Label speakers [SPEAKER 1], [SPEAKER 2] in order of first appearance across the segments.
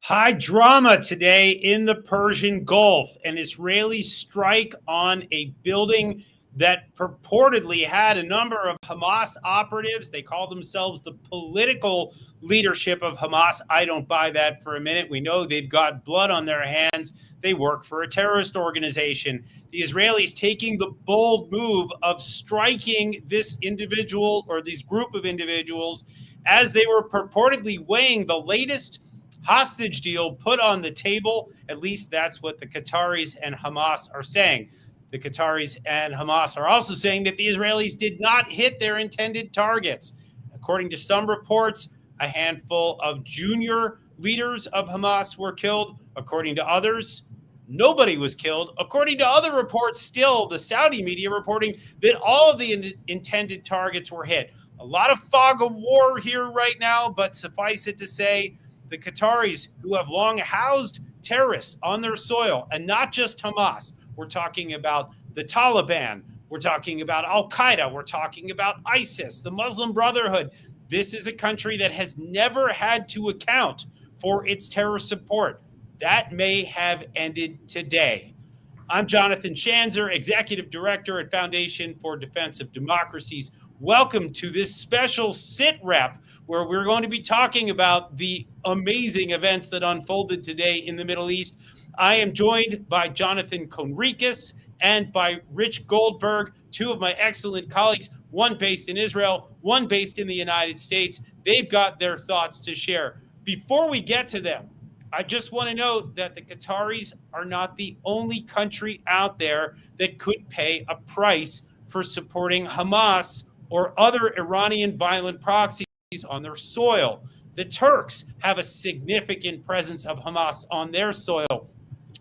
[SPEAKER 1] High drama today in the Persian Gulf. An Israeli strike on a building that purportedly had a number of Hamas operatives. They call themselves the political leadership of Hamas. I don't buy that for a minute. We know they've got blood on their hands. They work for a terrorist organization. The Israelis taking the bold move of striking this individual or this group of individuals as they were purportedly weighing the latest hostage deal put on the table. At least that's what the Qataris and Hamas are saying. The Qataris and Hamas are also saying that the Israelis did not hit their intended targets. According to some reports, a handful of junior leaders of Hamas were killed. According to others, nobody was killed. According to other reports, still the Saudi media reporting that all of the intended targets were hit. A lot of fog of war here right now, but suffice it to say, the Qataris, who have long housed terrorists on their soil, and not just Hamas. We're talking about the Taliban. We're talking about al-Qaeda. We're talking about ISIS, the Muslim Brotherhood. This is a country that has never had to account for its terror support. That may have ended today. I'm Jonathan Schanzer, Executive Director at Foundation for Defense of Democracies. Welcome to this special SITREP, where we're going to be talking about the amazing events that unfolded today in the Middle East. I am joined by Jonathan Conricus and by Rich Goldberg, two of my excellent colleagues, one based in Israel, one based in the United States. They've got their thoughts to share. Before we get to them, I just want to note that the Qataris are not the only country out there that could pay a price for supporting Hamas or other Iranian violent proxies on their soil. The Turks have a significant presence of Hamas on their soil.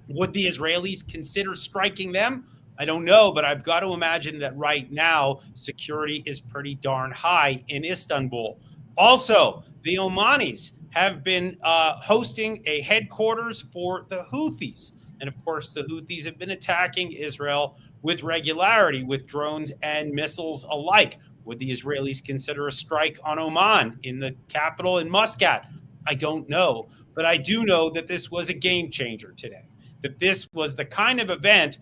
[SPEAKER 1] Would the Israelis consider striking them? I don't know, but I've got to imagine that right now security is pretty darn high in Istanbul. Also, the Omanis have been hosting a headquarters for the Houthis. And of course, the Houthis have been attacking Israel with regularity with drones and missiles alike. Would the Israelis consider a strike on Oman in the capital in Muscat? I don't know, but I do know that this was a game changer today, that this was the kind of event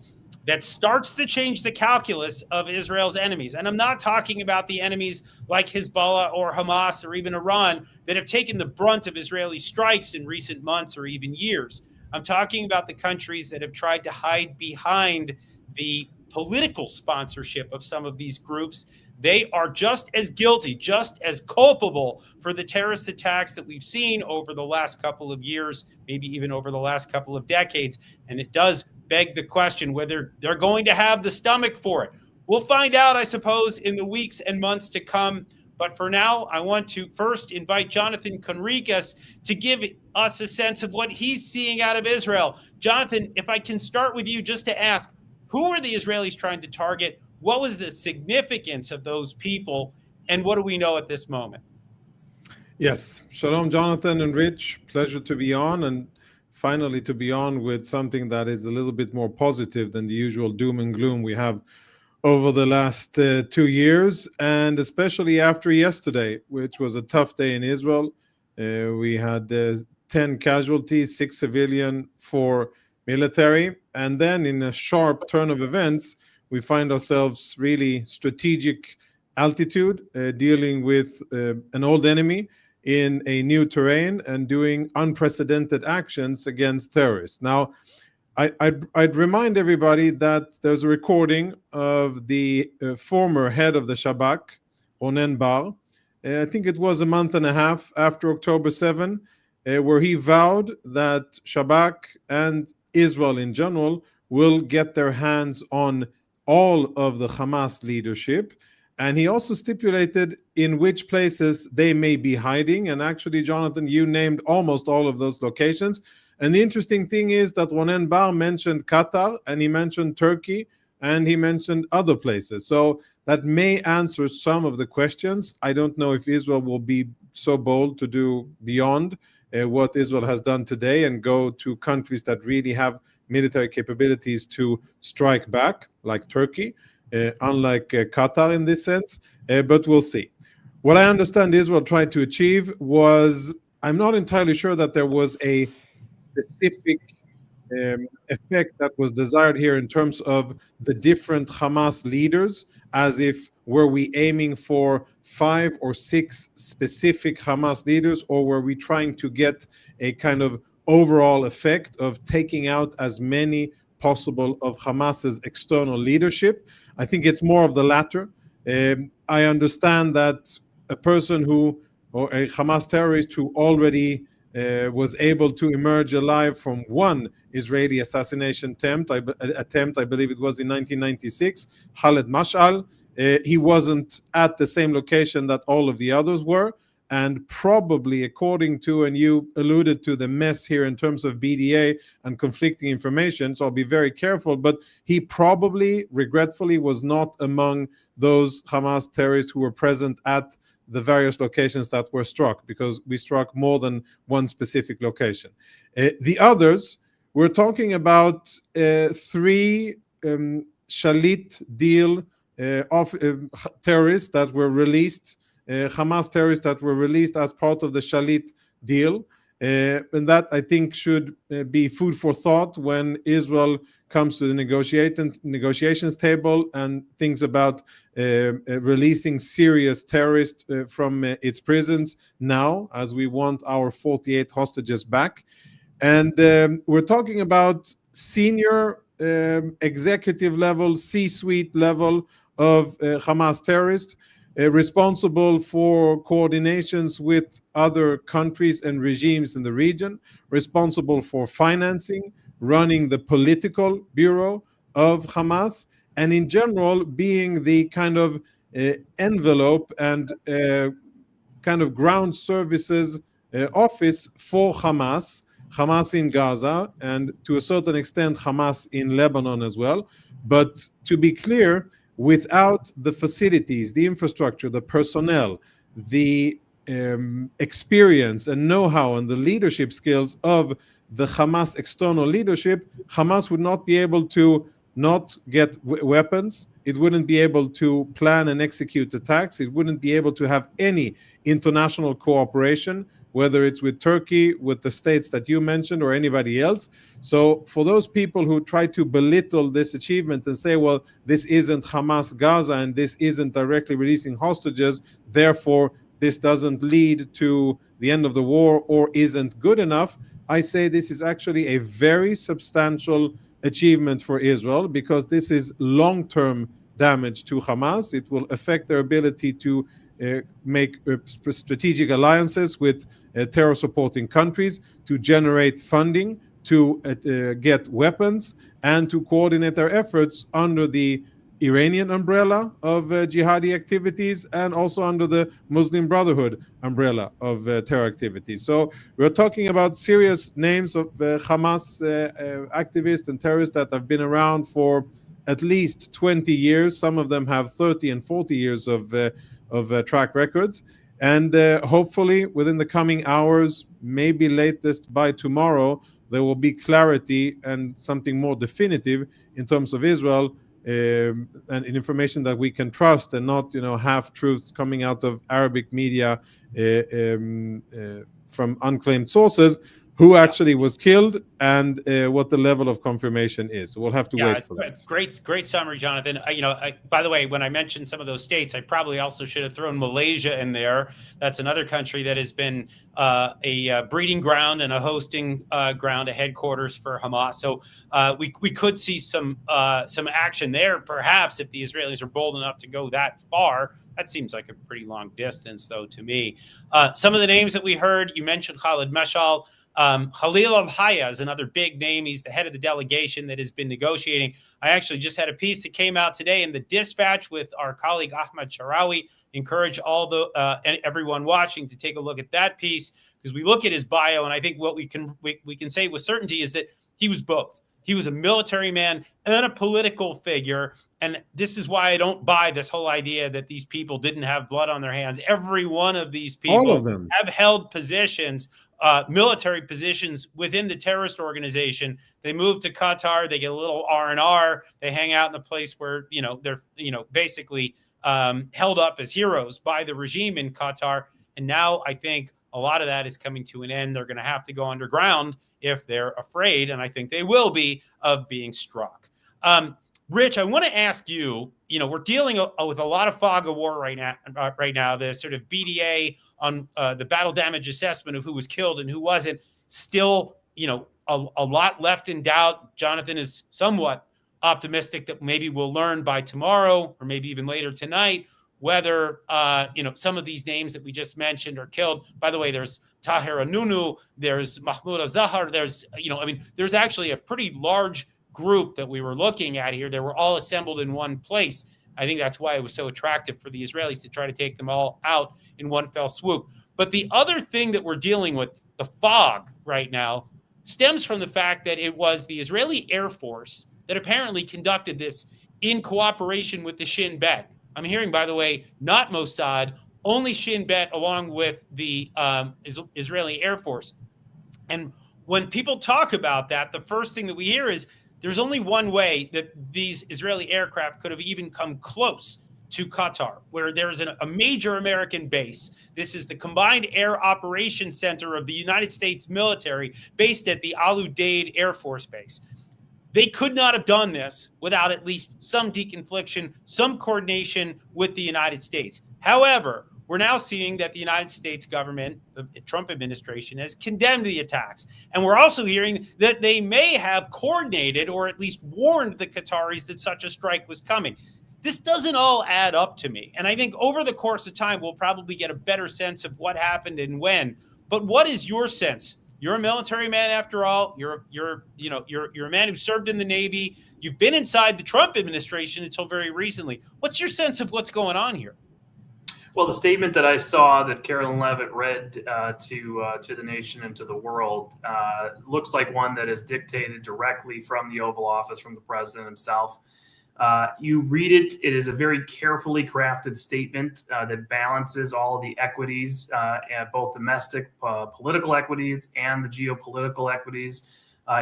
[SPEAKER 1] that starts to change the calculus of Israel's enemies. And I'm not talking about the enemies like Hezbollah or Hamas or even Iran that have taken the brunt of Israeli strikes in recent months or even years. I'm talking about the countries that have tried to hide behind the political sponsorship of some of these groups. They are just as guilty, just as culpable for the terrorist attacks that we've seen over the last couple of years, maybe even over the last couple of decades. And it does beg the question whether they're going to have the stomach for it. We'll find out, I suppose, in the weeks and months to come. But for now, I want to first invite Jonathan Conricus to give us a sense of what he's seeing out of Israel. Jonathan, if I can start with you just to ask, who are the Israelis trying to target? What was the significance of those people, and what do we know at this moment?
[SPEAKER 2] Yes. Shalom, Jonathan and Rich. Pleasure to be on, and finally to be on with something that is a little bit more positive than the usual doom and gloom we have over the last 2 years, and especially after yesterday, which was a tough day in Israel. We had 10 casualties, 6 civilian, 4 military, and then in a sharp turn of events, we find ourselves really strategic altitude, dealing with an old enemy in a new terrain and doing unprecedented actions against terrorists. Now, I'd remind everybody that there's a recording of the former head of the Shabak, Ronen Bar. I think it was a month and a half after October 7, where he vowed that Shabak and Israel in general will get their hands on all of the Hamas leadership. And he also stipulated in which places they may be hiding. And actually, Jonathan, you named almost all of those locations. And the interesting thing is that Ronen Bar mentioned Qatar, and he mentioned Turkey, and he mentioned other places. So that may answer some of the questions. I don't know if Israel will be so bold to do beyond what Israel has done today and go to countries that really have military capabilities to strike back, like Turkey, unlike Qatar in this sense, but we'll see. What I understand Israel tried to achieve was, I'm not entirely sure that there was a specific effect that was desired here in terms of the different Hamas leaders, as if were we aiming for 5 or 6 specific Hamas leaders, or were we trying to get a kind of overall effect of taking out as many possible of Hamas's external leadership? I think it's more of the latter. I understand that a person who, or a Hamas terrorist who already was able to emerge alive from one Israeli assassination attempt, I believe it was in 1996, Khaled Mashal. He wasn't at the same location that all of the others were. And probably, according to, and you alluded to the mess here in terms of BDA and conflicting information, so I'll be very careful, but he probably, regretfully, was not among those Hamas terrorists who were present at the various locations that were struck, because we struck more than one specific location. The others, we're talking about 3 Shalit deal terrorists that were released, Hamas terrorists that were released as part of the Shalit deal. And that, I think, should be food for thought when Israel comes to the negotiations table and thinks about releasing serious terrorists from its prisons now, as we want our 48 hostages back. And we're talking about senior executive level, C-suite level of Hamas terrorists, responsible for coordinations with other countries and regimes in the region, responsible for financing, running the political bureau of Hamas, and in general being the kind of envelope and kind of ground services office for Hamas in Gaza, and to a certain extent Hamas in Lebanon as well. But to be clear, without the facilities, the infrastructure, the personnel, the experience and know-how and the leadership skills of the Hamas external leadership, Hamas would not be able to not get weapons. It wouldn't be able to plan and execute attacks. It wouldn't be able to have any international cooperation, whether it's with Turkey, with the states that you mentioned, or anybody else. So for those people who try to belittle this achievement and say, well, this isn't Hamas Gaza and this isn't directly releasing hostages, therefore this doesn't lead to the end of the war or isn't good enough, I say this is actually a very substantial achievement for Israel, because this is long-term damage to Hamas. It will affect their ability to make strategic alliances with terror supporting countries, to generate funding, to get weapons, and to coordinate their efforts under the Iranian umbrella of jihadi activities, and also under the Muslim Brotherhood umbrella of terror activities. So we're talking about serious names of Hamas activists and terrorists that have been around for at least 20 years. Some of them have 30 and 40 years of track records. And hopefully within the coming hours, maybe latest by tomorrow, there will be clarity and something more definitive in terms of Israel, and information that we can trust, and not, half truths coming out of Arabic media from unclaimed sources, who actually was killed and what the level of confirmation is. So we'll have to wait for that.
[SPEAKER 1] Great summary, Jonathan. By the way, when I mentioned some of those states, I probably also should have thrown Malaysia in there. That's another country that has been a breeding ground and a hosting ground, a headquarters for Hamas. So we could see some action there, perhaps, if the Israelis are bold enough to go that far. That seems like a pretty long distance, though, to me. Some of the names that we heard, you mentioned Khaled Mashal. Khalil al-Hayya is another big name. He's the head of the delegation that has been negotiating. I actually just had a piece that came out today in the Dispatch with our colleague Ahmad Sharawi. Encourage everyone watching to take a look at that piece, because we look at his bio, and I think what we can say with certainty is that he was both. He was a military man and a political figure. And this is why I don't buy this whole idea that these people didn't have blood on their hands. Every one of these people, all of them, have held positions, military positions within the terrorist organization. They move to Qatar, they get a little R&R, they hang out in a place where, they're, basically held up as heroes by the regime in Qatar. And now I think a lot of that is coming to an end. They're going to have to go underground if they're afraid, and I think they will be, of being struck. Rich, I want to ask you, we're dealing with a lot of fog of war right now, the sort of BDA on the battle damage assessment of who was killed and who wasn't, still, a lot left in doubt. Jonathan is somewhat optimistic that maybe we'll learn by tomorrow or maybe even later tonight whether, some of these names that we just mentioned are killed. By the way, there's Taher Anunu, there's Mahmoud Zahar, there's, there's actually a pretty large group that we were looking at here. They were all assembled in one place. I think that's why it was so attractive for the Israelis to try to take them all out in one fell swoop. But the other thing that we're dealing with, the fog right now, stems from the fact that it was the Israeli Air Force that apparently conducted this in cooperation with the Shin Bet. I'm hearing, by the way, not Mossad, only Shin Bet along with the Israeli Air Force. And when people talk about that, the first thing that we hear is there's only one way that these Israeli aircraft could have even come close to Qatar, where there's a major American base. This is the Combined Air Operations Center of the United States military, based at the Al Udeid Air Force Base. They could not have done this without at least some deconfliction, some coordination with the United States. However, we're now seeing that the United States government, the Trump administration, has condemned the attacks. And we're also hearing that they may have coordinated or at least warned the Qataris that such a strike was coming. This doesn't all add up to me. And I think over the course of time, we'll probably get a better sense of what happened and when. But what is your sense? You're a military man after all. You're a man who served in the Navy. You've been inside the Trump administration until very recently. What's your sense of what's going on here?
[SPEAKER 3] Well, the statement that I saw that Carolyn Levitt read to the nation and to the world looks like one that is dictated directly from the Oval Office, from the president himself. You read it, it is a very carefully crafted statement that balances all of the equities, both domestic political equities and the geopolitical equities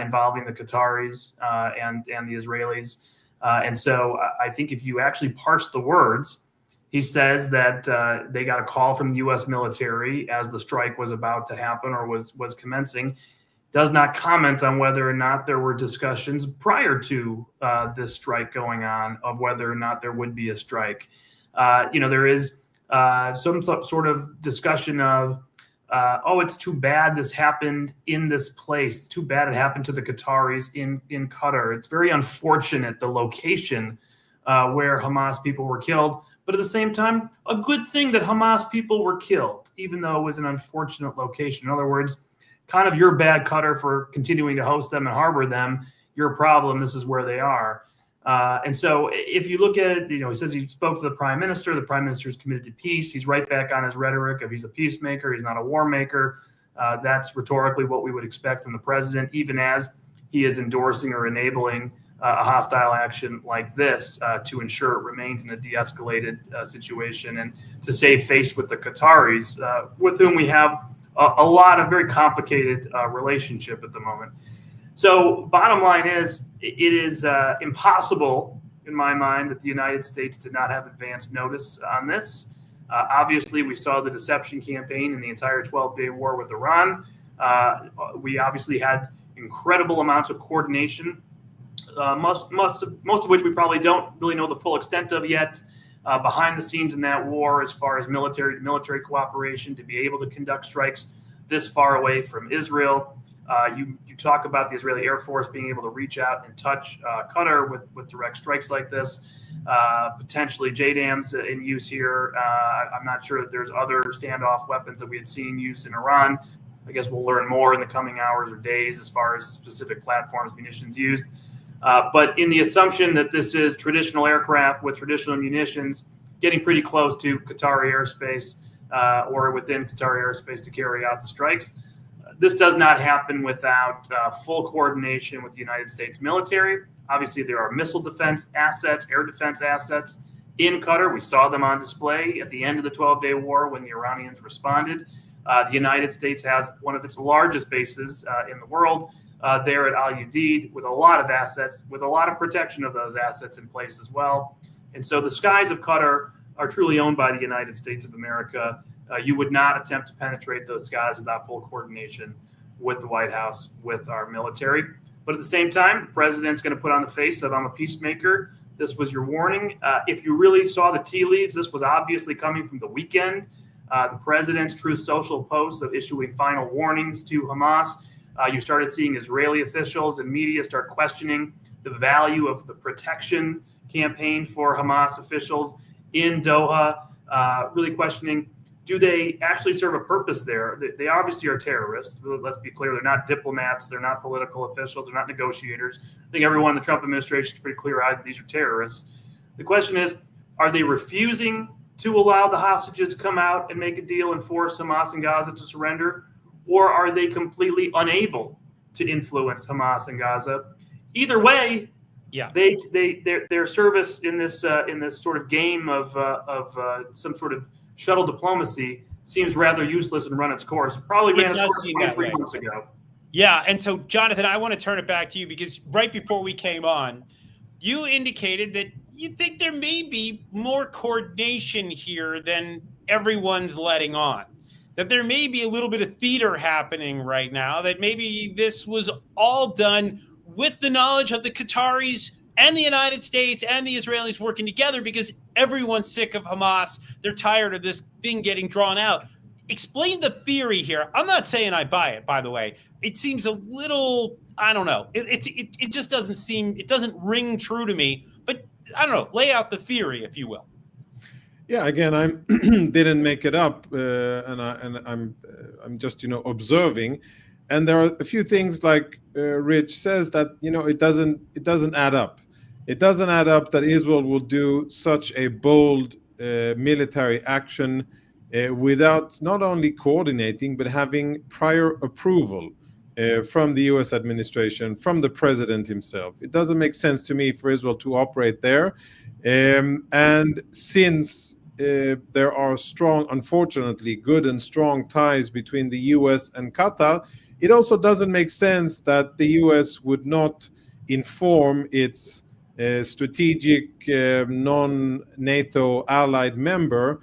[SPEAKER 3] involving the Qataris and the Israelis. And so I think if you actually parse the words, he says that they got a call from the U.S. military as the strike was about to happen or was commencing. Does not comment on whether or not there were discussions prior to this strike going on of whether or not there would be a strike. There is some sort of discussion of, it's too bad this happened in this place. It's too bad it happened to the Qataris in Qatar. It's very unfortunate, the location where Hamas people were killed. But at the same time, a good thing that Hamas people were killed, even though it was an unfortunate location. In other words, kind of your bad, Qatar, for continuing to host them and harbor them. Your problem. This is where they are. And so if you look at it, he says he spoke to the prime minister. The prime minister is committed to peace. He's right back on his rhetoric of he's a peacemaker. He's not a war maker. That's rhetorically what we would expect from the president, even as he is endorsing or enabling a hostile action like this to ensure it remains in a de-escalated situation and to save face with the Qataris, with whom we have a lot of very complicated relationship at the moment. So bottom line is, it is impossible in my mind that the United States did not have advance notice on this. Obviously, we saw the deception campaign in the entire 12-day war with Iran. We obviously had incredible amounts of coordination, most of which we probably don't really know the full extent of yet, behind the scenes in that war, as far as military to military cooperation to be able to conduct strikes this far away from Israel. You talk about the Israeli Air Force being able to reach out and touch Qatar with direct strikes like this, potentially JDAMs in use here. I'm not sure that there's other standoff weapons that we had seen used in Iran. I guess we'll learn more in the coming hours or days as far as specific platforms, munitions used. But in the assumption that this is traditional aircraft with traditional munitions getting pretty close to Qatari airspace or within Qatari airspace to carry out the strikes, this does not happen without full coordination with the United States military. Obviously, there are missile defense assets, air defense assets in Qatar. We saw them on display at the end of the 12-day war when the Iranians responded. The United States has one of its largest bases in the world there at Al Udeid, with a lot of assets, with a lot of protection of those assets in place as well. And so the skies of Qatar are truly owned by the United States of America. You would not attempt to penetrate those skies without full coordination with the White House, with our military. But at the same time, the president's going to put on the face that I'm a peacemaker. This was your warning. If you really saw the tea leaves, this was obviously coming from the weekend. The president's Truth Social posts of issuing final warnings to Hamas. You started seeing Israeli officials and media start questioning the value of the protection campaign for Hamas officials in Doha, really questioning, do they actually serve a purpose there? They obviously are terrorists. Let's be clear. They're not diplomats. They're not political officials. They're not negotiators. I think everyone in the Trump administration is pretty clear-eyed that these are terrorists. The question is, are they refusing to allow the hostages to come out and make a deal and force Hamas and Gaza to surrender? Or are they completely unable to influence Hamas and Gaza? Either way,
[SPEAKER 1] yeah,
[SPEAKER 3] their service in this sort of game of some sort of shuttle diplomacy seems rather useless and run its course. Probably ran its course 23 months ago.
[SPEAKER 1] Yeah, and so Jonathan, I want to turn it back to you because right before we came on, you indicated that you think there may be more coordination here than everyone's letting on. That there may be a little bit of theater happening right now, that maybe this was all done with the knowledge of the Qataris and the United States and the Israelis working together because everyone's sick of Hamas. They're tired of this thing getting drawn out. Explain the theory here. I'm not saying I buy it, by the way. It seems a little, I don't know. It just doesn't seem, it doesn't ring true to me. But I don't know, lay out the theory, if you will.
[SPEAKER 2] Yeah, again, I didn't make it up, and I'm just observing, and there are a few things like Rich says that it doesn't add up. It doesn't add up that Israel will do such a bold military action without not only coordinating but having prior approval from the U.S. administration, from the president himself. It doesn't make sense to me for Israel to operate there, and since there are strong, unfortunately, good and strong ties between the U.S. and Qatar, it also doesn't make sense that the U.S. would not inform its strategic non-NATO allied member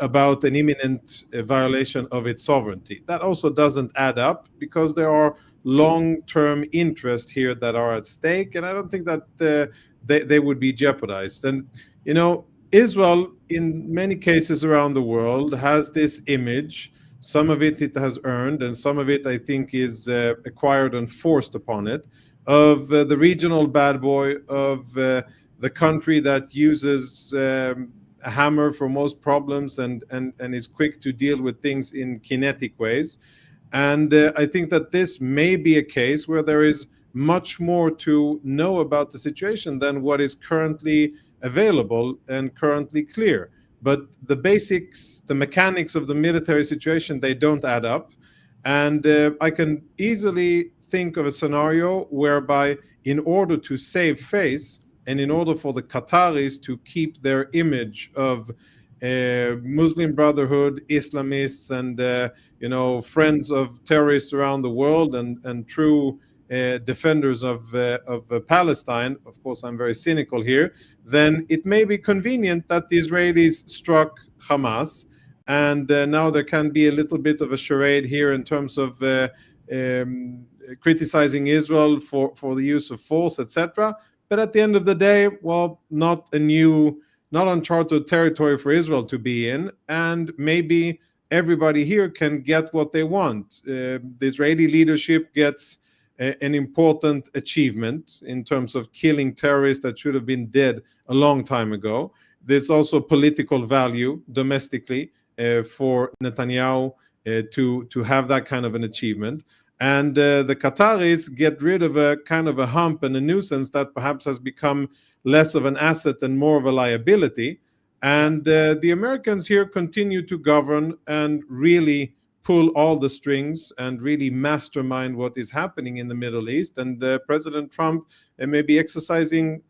[SPEAKER 2] about an imminent violation of its sovereignty. That also doesn't add up because there are long-term interests here that are at stake, and I don't think that they would be jeopardized. And Israel, in many cases around the world, has this image. Some of it has earned, and some of it, I think, is acquired and forced upon it, of the regional bad boy, of the country that uses a hammer for most problems and is quick to deal with things in kinetic ways. And I think that this may be a case where there is much more to know about the situation than what is currently available and currently clear. But the basics, the mechanics of the military situation, they don't add up. And I can easily think of a scenario whereby in order to save face and in order for the Qataris to keep their image of Muslim Brotherhood, Islamists, and friends of terrorists around the world, and true defenders of Palestine, of course I'm very cynical here, then it may be convenient that the Israelis struck Hamas, and now there can be a little bit of a charade here in terms of criticizing Israel for the use of force, etc. But at the end of the day, well, not uncharted territory for Israel to be in, and maybe everybody here can get what they want. The Israeli leadership gets an important achievement in terms of killing terrorists that should have been dead a long time ago. There's also political value domestically for Netanyahu to have that kind of an achievement. And the Qataris get rid of a kind of a hump and a nuisance that perhaps has become less of an asset and more of a liability. And the Americans here continue to govern and really pull all the strings and really mastermind what is happening in the Middle East. And President Trump may be exercising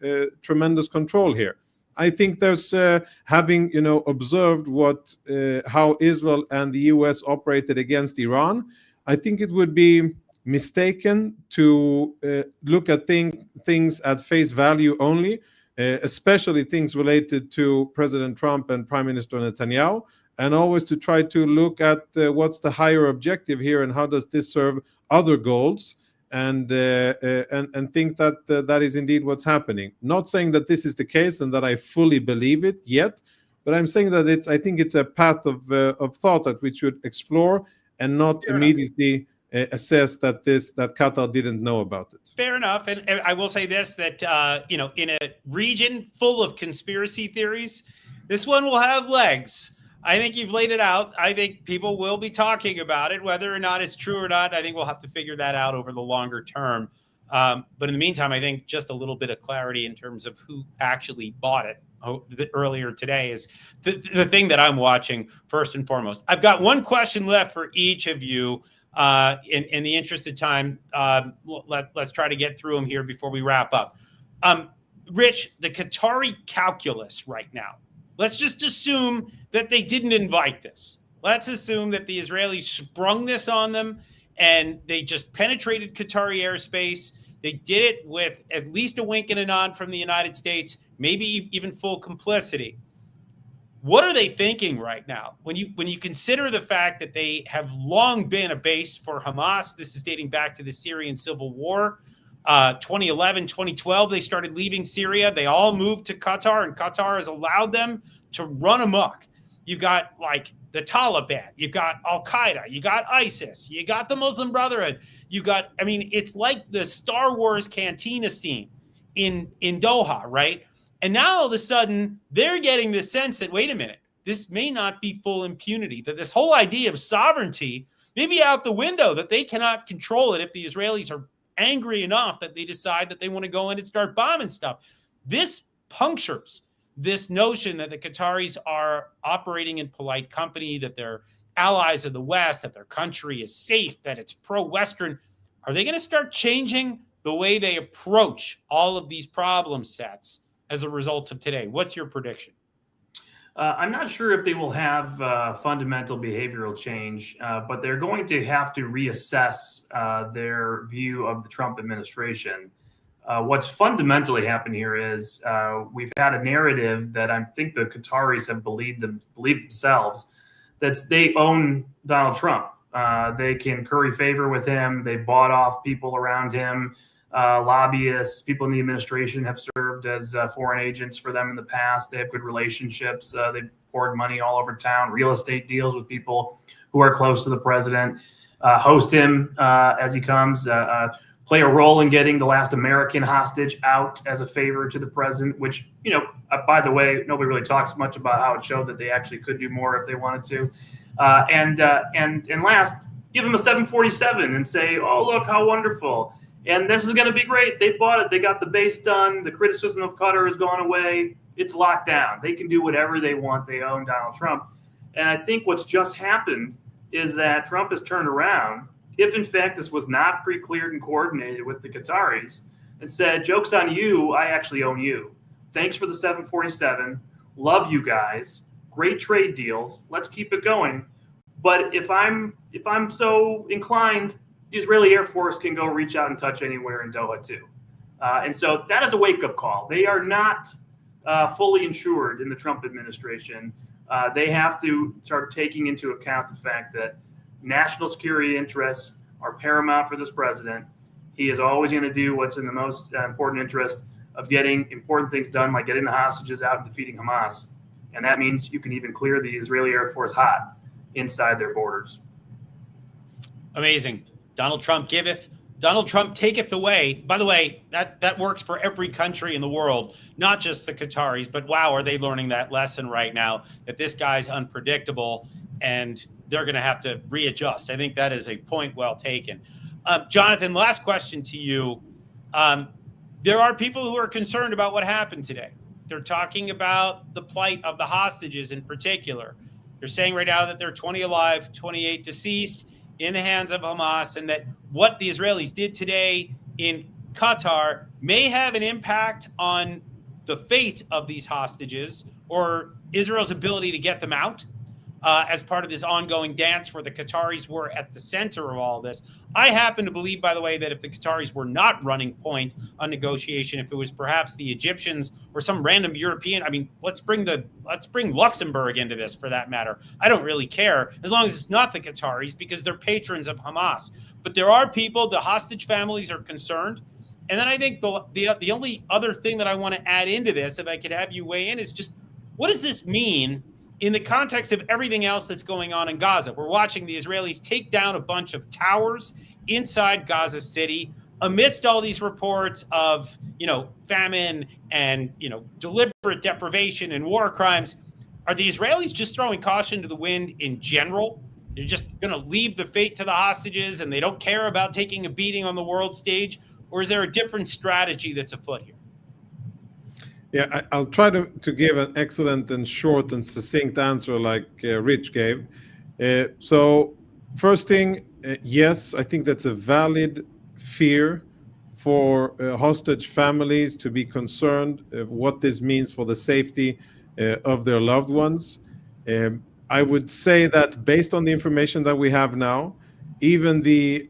[SPEAKER 2] tremendous control here. I think there's having observed how Israel and the U.S. operated against Iran, I think it would be mistaken to look at things at face value only, especially things related to President Trump and Prime Minister Netanyahu. and always to try to look at what's the higher objective here and how does this serve other goals, and think that that is indeed what's happening. Not saying that this is the case and that I fully believe it yet, but I'm saying that I think it's a path of thought that we should explore and not immediately assess that Qatar didn't know about it.
[SPEAKER 1] Fair enough. And I will say this, that, in a region full of conspiracy theories, this one will have legs. I think you've laid it out. I think people will be talking about it, whether or not it's true or not. I think we'll have to figure that out over the longer term. But in the meantime, I think just a little bit of clarity in terms of who actually bought it earlier today is the thing that I'm watching first and foremost. I've got one question left for each of you. In the interest of time, let's try to get through them here before we wrap up. Rich, the Qatari calculus right now, let's just assume that they didn't invite this. Let's assume that the Israelis sprung this on them and they just penetrated Qatari airspace. They did it with at least a wink and a nod from the United States, maybe even full complicity. What are they thinking right now? When you consider the fact that they have long been a base for Hamas, this is dating back to the Syrian civil war. 2011, 2012, they started leaving Syria. They all moved to Qatar, and Qatar has allowed them to run amok. You got like the Taliban, you got al-Qaeda, you got ISIS, you got the Muslim Brotherhood. It's like the Star Wars cantina scene in Doha, right? And now all of a sudden, they're getting the sense that, wait a minute, this may not be full impunity, that this whole idea of sovereignty may be out the window, that they cannot control it if the Israelis are angry enough that they decide that they want to go in and start bombing stuff. This punctures this notion that the Qataris are operating in polite company, that they're allies of the West, that their country is safe, that it's pro-Western. Are they going to start changing the way they approach all of these problem sets as a result of today? What's your prediction?
[SPEAKER 3] I'm not sure if they will have fundamental behavioral change, but they're going to have to reassess their view of the Trump administration. What's fundamentally happened here is we've had a narrative that I think the Qataris have believed themselves, that they own Donald Trump. They can curry favor with him. They bought off people around him. Lobbyists, people in the administration have served as foreign agents for them in the past. They have good relationships. They poured money all over town, real estate deals with people who are close to the president, host him as he comes, play a role in getting the last American hostage out as a favor to the president, which, by the way, nobody really talks much about how it showed that they actually could do more if they wanted to. And last, give him a 747 and say, oh, look how wonderful. And this is going to be great. They bought it. They got the base done. The criticism of Qatar has gone away. It's locked down. They can do whatever they want. They own Donald Trump. And I think what's just happened is that Trump has turned around, if in fact this was not pre-cleared and coordinated with the Qataris, and said, joke's on you, I actually own you. Thanks for the 747. Love you guys. Great trade deals. Let's keep it going. But if I'm so inclined, the Israeli Air Force can go reach out and touch anywhere in Doha too. And so that is a wake-up call. They are not fully insured in the Trump administration. They have to start taking into account the fact that national security interests are paramount for this president. He is always going to do what's in the most important interest of getting important things done, like getting the hostages out and defeating Hamas. And that means you can even clear the Israeli Air Force hot inside their borders.
[SPEAKER 1] Amazing. Donald Trump giveth, Donald Trump taketh away. By the way, that works for every country in the world, not just the Qataris, but wow, are they learning that lesson right now, that this guy's unpredictable and they're going to have to readjust. I think that is a point well taken. Jonathan, last question to you. There are people who are concerned about what happened today. They're talking about the plight of the hostages in particular. They're saying right now that there are 20 alive, 28 deceased in the hands of Hamas, and that what the Israelis did today in Qatar may have an impact on the fate of these hostages or Israel's ability to get them out. as part of this ongoing dance where the Qataris were at the center of all this. I happen to believe, by the way, that if the Qataris were not running point on negotiation, if it was perhaps the Egyptians or some random European, I mean, let's bring Luxembourg into this for that matter. I don't really care as long as it's not the Qataris because they're patrons of Hamas. But there are people, the hostage families are concerned. And then I think the only other thing that I want to add into this, if I could have you weigh in, is just what does this mean in the context of everything else that's going on in Gaza? We're watching the Israelis take down a bunch of towers inside Gaza City amidst all these reports of, famine and, deliberate deprivation and war crimes. Are the Israelis just throwing caution to the wind in general? They're just going to leave the fate to the hostages and they don't care about taking a beating on the world stage? Or is there a different strategy that's afoot here?
[SPEAKER 2] Yeah, I'll try to give an excellent and short and succinct answer like Rich gave. So first thing, yes, I think that's a valid fear for hostage families to be concerned what this means for the safety of their loved ones. I would say that based on the information that we have now, even the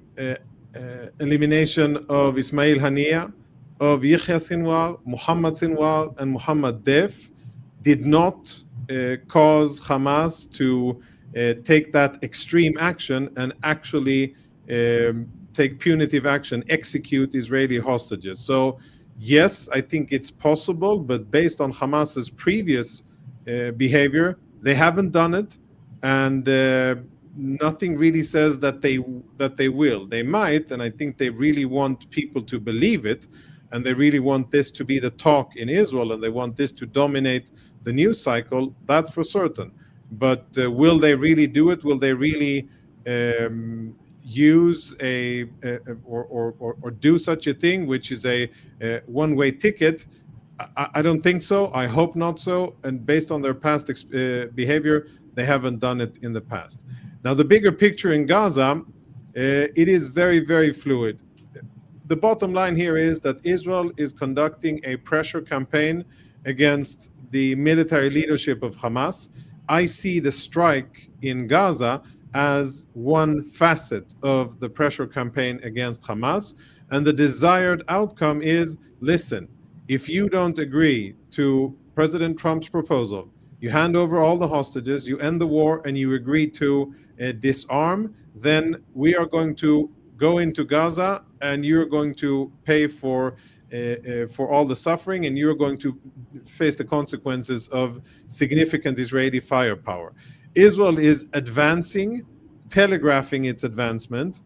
[SPEAKER 2] elimination of Ismail Haniyeh, of Yahya Sinwar, Muhammad Sinwar, and Muhammad Def did not cause Hamas to take that extreme action and actually take punitive action, execute Israeli hostages. So yes, I think it's possible, but based on Hamas's previous behavior, they haven't done it, and nothing really says that they will. They might, and I think they really want people to believe it, and they really want this to be the talk in Israel, and they want this to dominate the news cycle. That's for certain. But will they really do it? Will they really use or do such a thing, which is a one-way ticket? I don't think so. I hope not so. And based on their past behavior, they haven't done it in the past. Now, the bigger picture in Gaza, it is very, very fluid. The bottom line here is that Israel is conducting a pressure campaign against the military leadership of Hamas. I see the strike in Gaza as one facet of the pressure campaign against Hamas. And the desired outcome is, listen, if you don't agree to President Trump's proposal, you hand over all the hostages, you end the war, and you agree to disarm, then we are going to go into Gaza and you're going to pay for all the suffering, and you're going to face the consequences of significant Israeli firepower. Israel is advancing, telegraphing its advancement,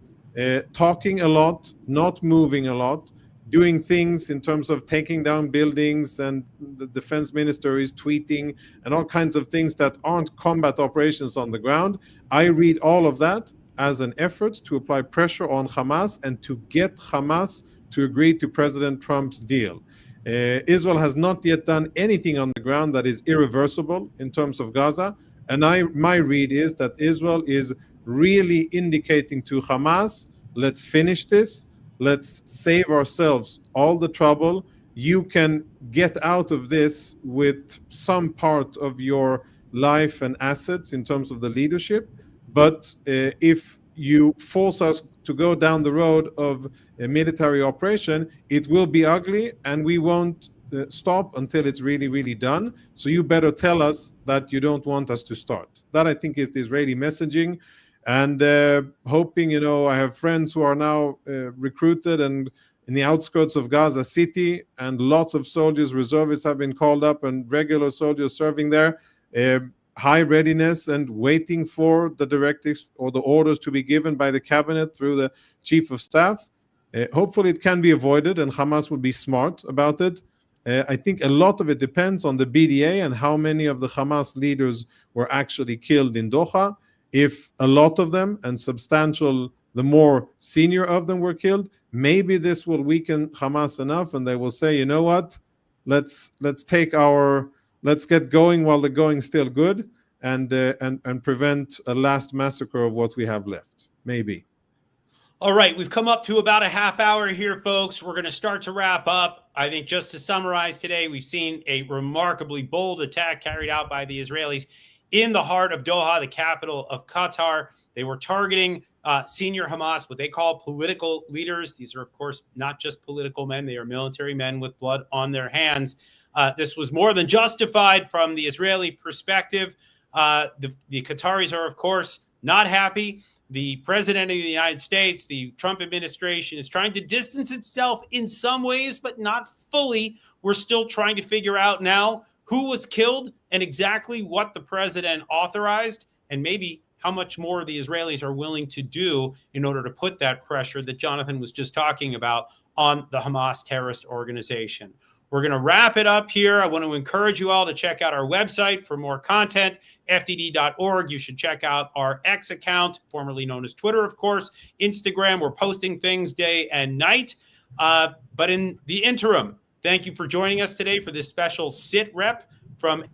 [SPEAKER 2] talking a lot, not moving a lot, doing things in terms of taking down buildings, and the defense minister is tweeting and all kinds of things that aren't combat operations on the ground. I read all of that as an effort to apply pressure on Hamas and to get Hamas to agree to President Trump's deal. Israel has not yet done anything on the ground that is irreversible in terms of Gaza. And my read is that Israel is really indicating to Hamas, let's finish this. Let's save ourselves all the trouble. You can get out of this with some part of your life and assets in terms of the leadership. But if you force us to go down the road of a military operation, it will be ugly, and we won't stop until it's really, really done. So you better tell us that you don't want us to start. That, I think, is the Israeli messaging. And hoping, I have friends who are now recruited and in the outskirts of Gaza City, and lots of soldiers, reservists have been called up, and regular soldiers serving there. High readiness and waiting for the directives or the orders to be given by the cabinet through the chief of staff. Hopefully it can be avoided, and Hamas will be smart about it. I think a lot of it depends on the BDA and how many of the Hamas leaders were actually killed in Doha. If a lot of them, and substantial, the more senior of them, were killed, maybe this will weaken Hamas enough, and they will say, you know what, let's get going while the going's still good, and prevent a last massacre of what we have left. Maybe.
[SPEAKER 1] All right, we've come up to about a half hour here, folks. We're going to start to wrap up. I think just to summarize today, we've seen a remarkably bold attack carried out by the Israelis in the heart of Doha, the capital of Qatar. They were targeting senior Hamas, what they call political leaders. These are, of course, not just political men. They are military men with blood on their hands. This was more than justified from the Israeli perspective. The Qataris are, of course, not happy. The president of the United States, the Trump administration, is trying to distance itself in some ways, but not fully. We're still trying to figure out now who was killed and exactly what the president authorized, and maybe how much more the Israelis are willing to do in order to put that pressure that Jonathan was just talking about on the Hamas terrorist organization. We're going to wrap it up here. I want to encourage you all to check out our website for more content, fdd.org. You should check out our X account, formerly known as Twitter, of course, Instagram. We're posting things day and night. But in the interim, thank you for joining us today for this special SITREP from